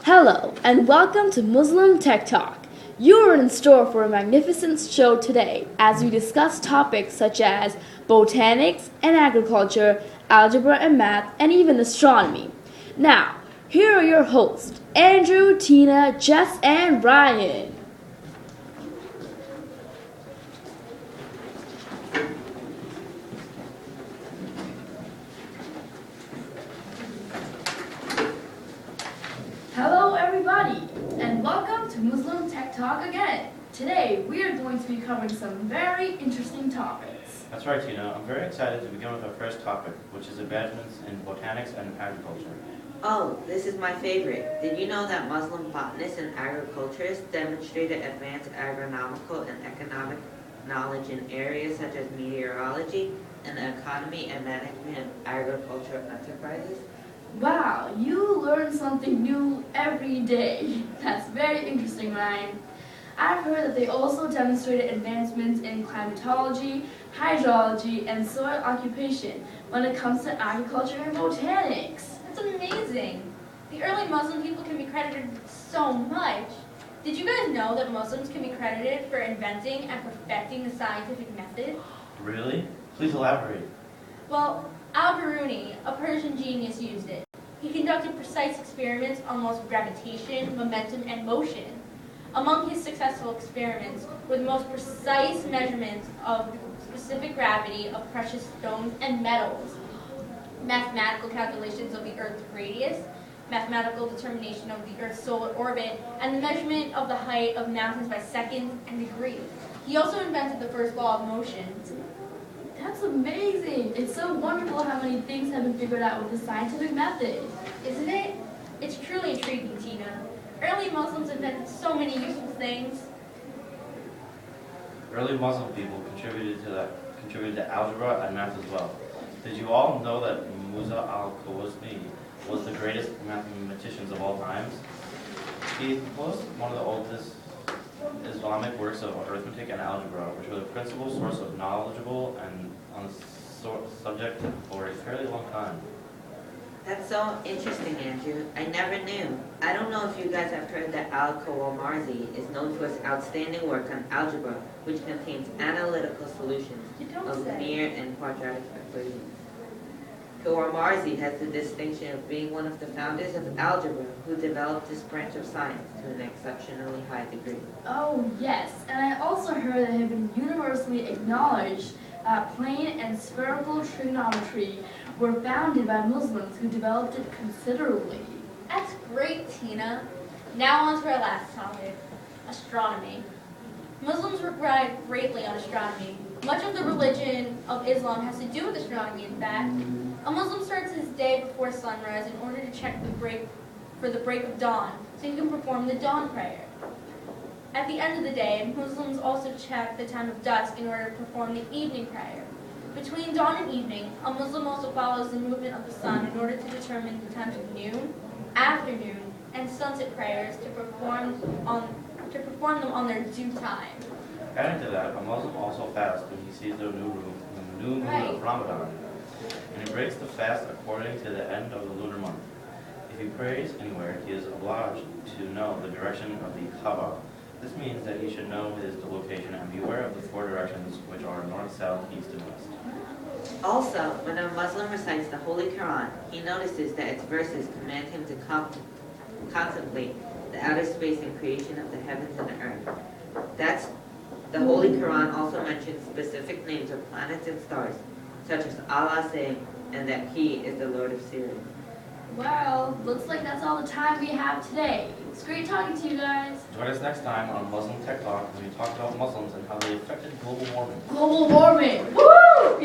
Hello and welcome to Muslim Tech Talk. You are in store for a magnificent show today as we discuss topics such as botanics and agriculture, algebra and math, and even astronomy. Now, here are your hosts, Andrew, Tina, Jess, and Ryan. Hello everybody, and welcome to Muslim Tech Talk again. Today we are going to be covering some very interesting topics. That's right, Tina. I'm very excited to begin with our first topic, which is advancements in botanics and agriculture. Oh, this is my favorite. Did you know that Muslim botanists and agriculturists demonstrated advanced agronomical and economic knowledge in areas such as meteorology and the economy and management of agricultural enterprises? Wow, you learn something new every day. That's very interesting, Ryan. I've heard that they also demonstrated advancements in climatology, hydrology, and soil occupation when it comes to agriculture and botanics. That's amazing. The early Muslim people can be credited with so much. Did you guys know that Muslims can be credited for inventing and perfecting the scientific method? Really? Please elaborate. Well, Al-Biruni, a Persian genius, used it. He conducted precise experiments on laws of gravitation, momentum, and motion. Among his successful experiments were the most precise measurements of the specific gravity of precious stones and metals, mathematical calculations of the Earth's radius, mathematical determination of the Earth's solar orbit, and the measurement of the height of mountains by seconds and degrees. He also invented the first law of motion. That's amazing! It's so wonderful how many things have been figured out with the scientific method. Isn't it? It's truly intriguing, Tina. Early Muslims invented so many useful things. Early Muslim people contributed to algebra and math as well. Did you all know that Musa al-Khwarizmi was the greatest mathematician of all times? He composed one of the oldest Islamic works of arithmetic and algebra, which were the principal source of knowledgeable and on the subject for a fairly long time. That's so interesting, Andrew. I never knew. I don't know if you guys have heard that Al-Khwarizmi is known for his outstanding work on algebra, which contains analytical solutions of linear and quadratic equations. Khwarizmi has the distinction of being one of the founders of algebra who developed this branch of science to an exceptionally high degree. Oh yes, and I also heard that it had been universally acknowledged that plane and spherical trigonometry were founded by Muslims who developed it considerably. That's great, Tina. Now on to our last topic, astronomy. Muslims rely greatly on astronomy. Much of the religion of Islam has to do with astronomy, in fact. A Muslim starts his day before sunrise in order to check for the break of dawn, so he can perform the dawn prayer. At the end of the day, Muslims also check the time of dusk in order to perform the evening prayer. Between dawn and evening, a Muslim also follows the movement of the sun in order to determine the times of noon, afternoon, and sunset prayers to perform them on their due time. Adding to that, a Muslim also fasts when he sees the new moon of Ramadan, and he breaks the fast according to the end of the lunar month. If he prays anywhere, he is obliged to know the direction of the Kaaba. This means that he should know his location and be aware of the four directions, which are north, south, east, and west. Also, when a Muslim recites the Holy Quran, he notices that its verses command him to contemplate the outer space and creation of the heavens and the earth. The Holy Quran also mentions specific names of planets and stars, such as Allah saying, and that He is the Lord of Sirius. Well, looks like that's all the time we have today. It's great talking to you guys. Join us next time on Muslim Tech Talk when we talk about Muslims and how they affected global warming. Global warming! Woo!